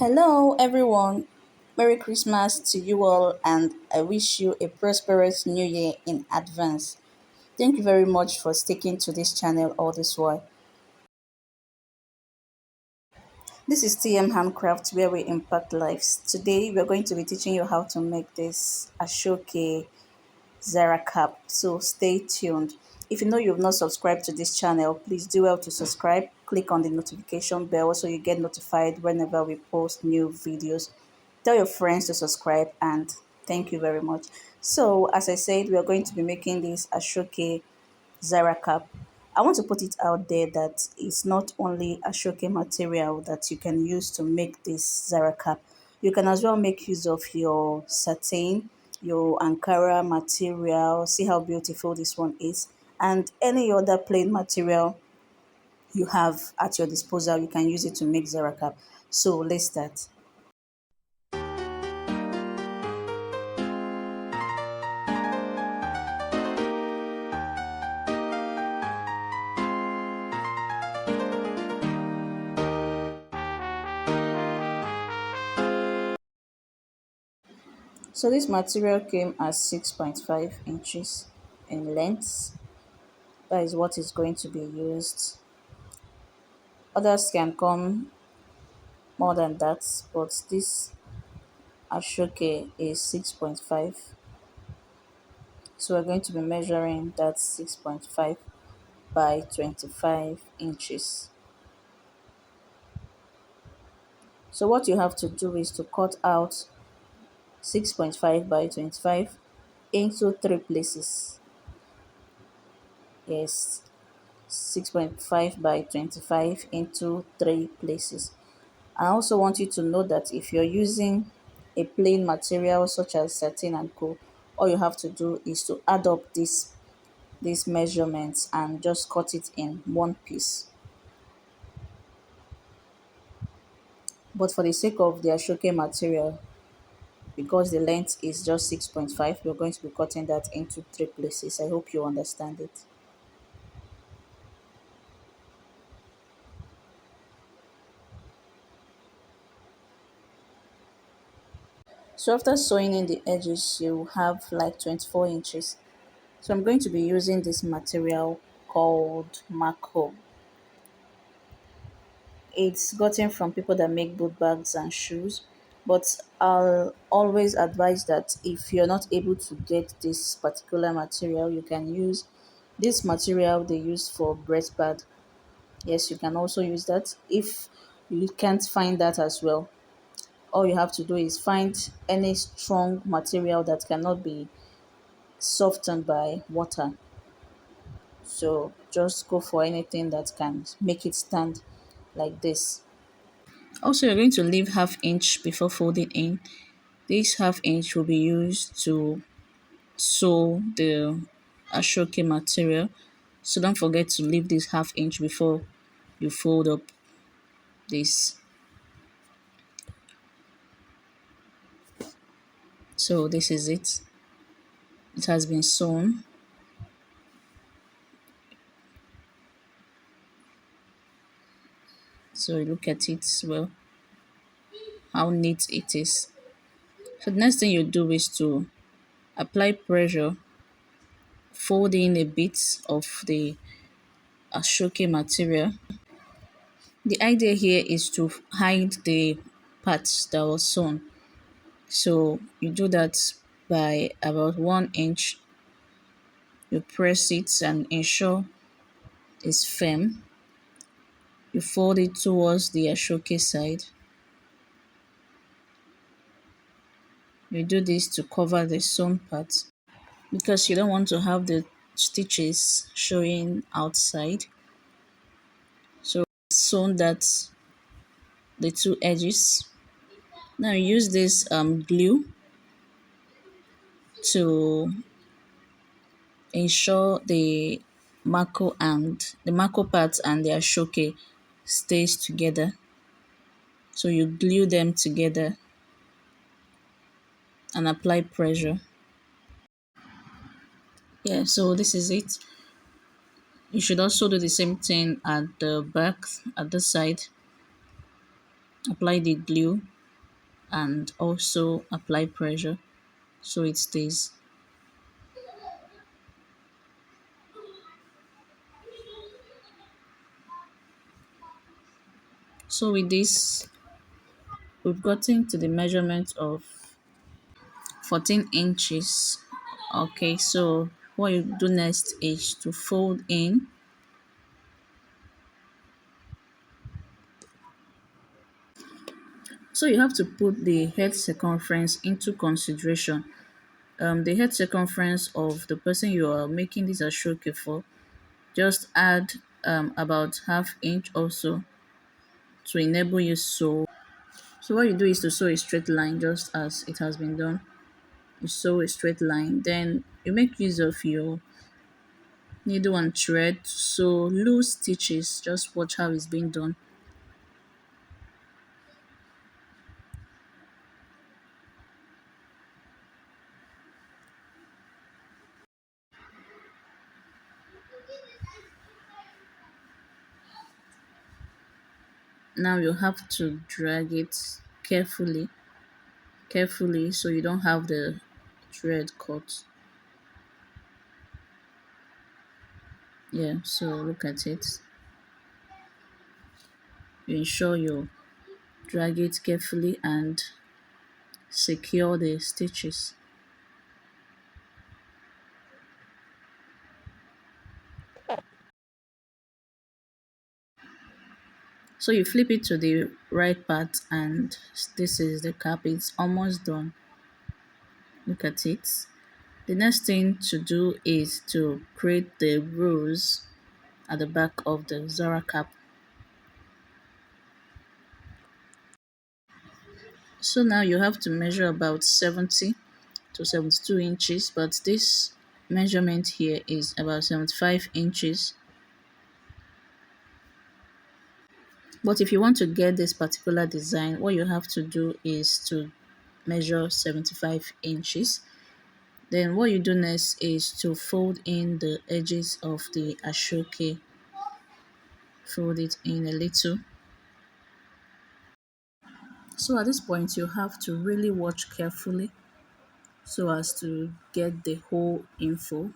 Hello, everyone. Merry Christmas to you all, and I wish you a prosperous new year in advance. Thank you very much for sticking to this channel all this while. This is TM Handcraft, where we impact lives. Today, we're going to be teaching you how to make this Ashoke Zara cap. So stay tuned. If you know you've not subscribed to this channel, please do well to subscribe. Click on the notification bell so you get notified whenever we post new videos. Tell your friends to subscribe and thank you very much. So as I said, we are going to be making this Ashoke Zara cap. I want to put it out there that it's not only Ashoke material that you can use to make this Zara cap. You can as well make use of your satin, your Ankara material. See how beautiful this one is. And any other plain material you have at your disposal, you can use it to make Zara cap. So let's start. So this material came as 6.5 inches in length. That is what is going to be used. Others can come more than that, but this Ashoke is 6.5. So we're going to be measuring that 6.5 by 25 inches. So what you have to do is to cut out 6.5 by 25 into three places. Yes, 6.5 by 25 into three places. I also want you to know that if you're using a plain material such as satin and co, all you have to do is to add up these measurements and just cut it in one piece. But for the sake of the Ashoke material, because the length is just 6.5, we're going to be cutting that into three places. I hope you understand it. So after sewing in the edges, you have like 24 inches. So I'm going to be using this material called Mako. It's gotten from people that make both bags and shoes, but I'll always advise that if you're not able to get this particular material, you can use this material they use for breast pad. Yes, you can also use that. If you can't find that as well, all you have to do is find any strong material that cannot be softened by water. So just go for anything that can make it stand like this. Also, you're going to leave half inch before folding in. This half inch will be used to sew the Ashoke material. So don't forget to leave this half inch before you fold up this. So this is it. It has been sewn. So look at it well, how neat it is. So the next thing you do is to apply pressure, fold in a bit of the Ashoke material. The idea here is to hide the parts that was sewn. So you do that by about 1 inch. You press it and ensure it's firm. You fold it towards the Ashoke side. You do this to cover the sewn part because you don't want to have the stitches showing outside. So sewn that the two edges. Now use this glue to ensure the Mako part and the Ashoke stays together. So you glue them together and apply pressure. Yeah, so this is it. You should also do the same thing at the back, at the side. Apply the glue and also apply pressure so it stays. So with this, we've gotten to the measurement of 14 inches. Okay, so what you do next is to fold in. So you have to put the head circumference into consideration. The head circumference of the person you are making this ashoke for, just add about half inch also to enable you sew. So what you do is to sew a straight line just as it has been done. You sew a straight line, then you make use of your needle and thread to sew loose stitches. Just watch how it's being done. Now you have to drag it carefully so you don't have the thread cut. Yeah, so look at it. You ensure you drag it carefully and secure the stitches. So you flip it to the right part and this is the cap. It's almost done. Look at it. The next thing to do is to create the rose at the back of the Zara cap. So now you have to measure about 70 to 72 inches, but this measurement here is about 75 inches. But if you want to get this particular design, what you have to do is to measure 75 inches. Then what you do next is to fold in the edges of the ashoke. Fold it in a little. So at this point, you have to really watch carefully so as to get the whole info.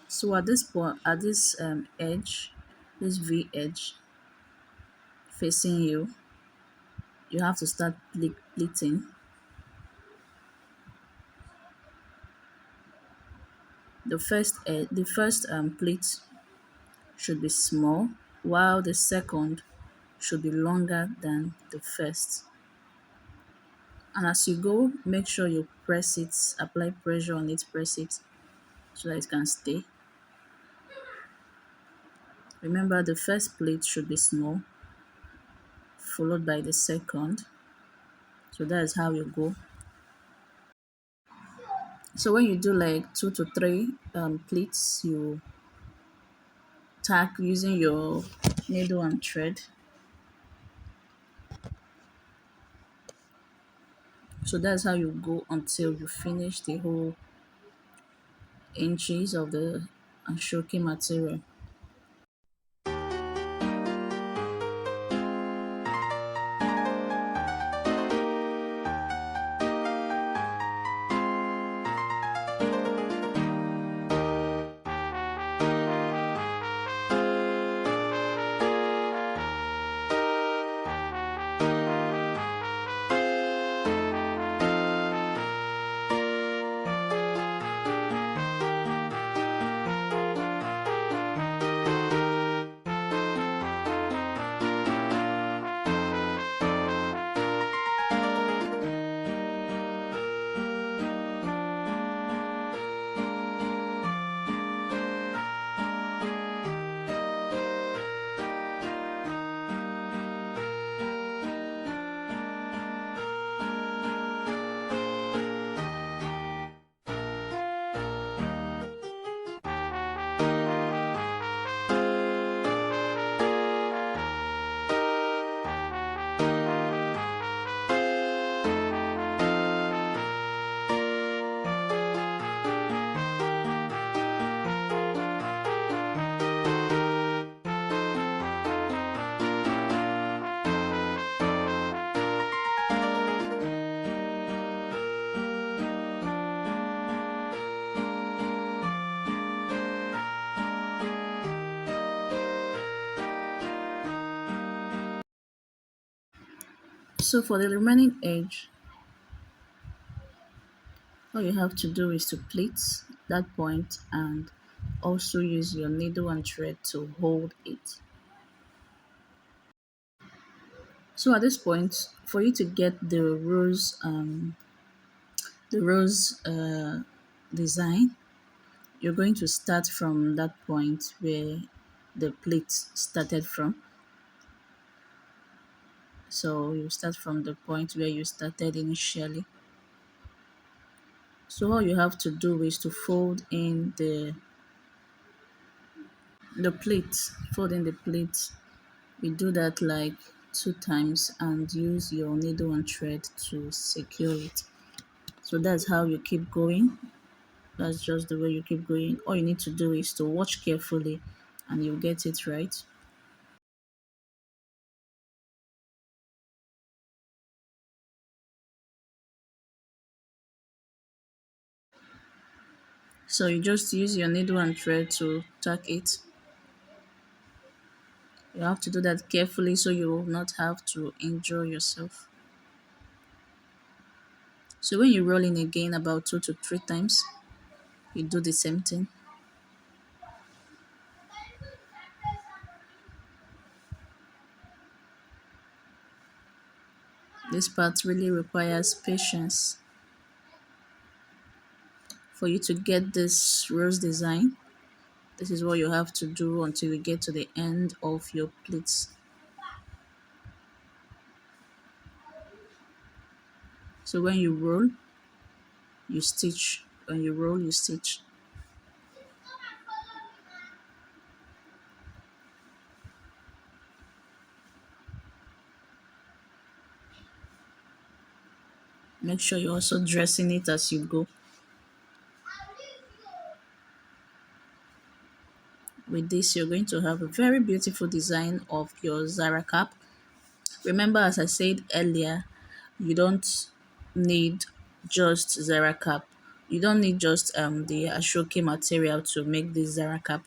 So at this point, at this edge, this V edge facing you, you have to start pleating. The first pleat should be small, while the second should be longer than the first. And as you go, make sure you press it, apply pressure on it, press it so that it can stay. Remember, the first pleat should be small, followed by the second. So that is how you go. So when you do like 2 to 3 pleats, you tack using your needle and thread. So that's how you go until you finish the whole inches of the Ashoki material. So for the remaining edge, all you have to do is to pleat that point and also use your needle and thread to hold it. So at this point, for you to get the rose design, you're going to start from that point where the plate started from. So you start from the point where you started initially. So all you have to do is to fold in the plate, fold in the plate. You do that like 2 times and use your needle and thread to secure it. So that's how you keep going. That's just the way you keep going. All you need to do is to watch carefully and you'll get it right. So you just use your needle and thread to tack it. You have to do that carefully so you will not have to injure yourself. So when you roll in again about 2 to 3 times, you do the same thing. This part really requires patience for you to get this rose design. This is what you have to do until you get to the end of your pleats. So when you roll, you stitch. When you roll, you stitch. Make sure you're also dressing it as you go. With this, you're going to have a very beautiful design of your Zara cap. Remember, as I said earlier, you don't need just Zara cap. You don't need just the Ashoke material to make this Zara cap.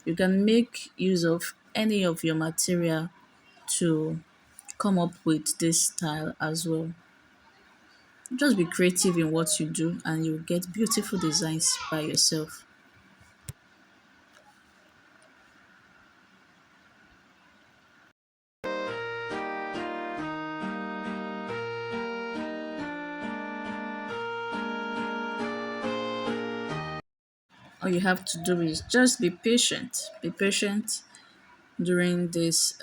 You can make use of any of your material to come up with this style as well. Just be creative in what you do and you'll get beautiful designs by yourself. All you have to do is just be patient. Be patient during this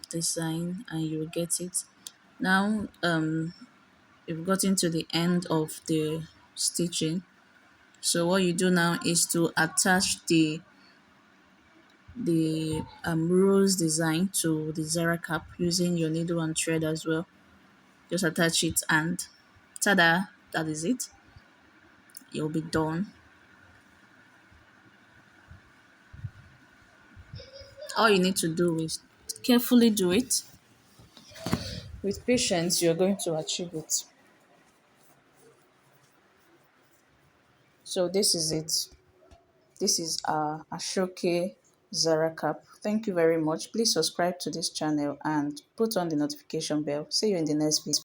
design and you'll get it. Now you've gotten to the end of the stitching. So what you do now is to attach the rose design to the Zara cap using your needle and thread as well. Just attach it and ta-da, that is it. You'll be done. All you need to do is carefully do it. With patience, you're going to achieve it. So this is it. This is our Ashoke Zara cap. Thank you very much. Please subscribe to this channel and put on the notification bell. See you in the next video.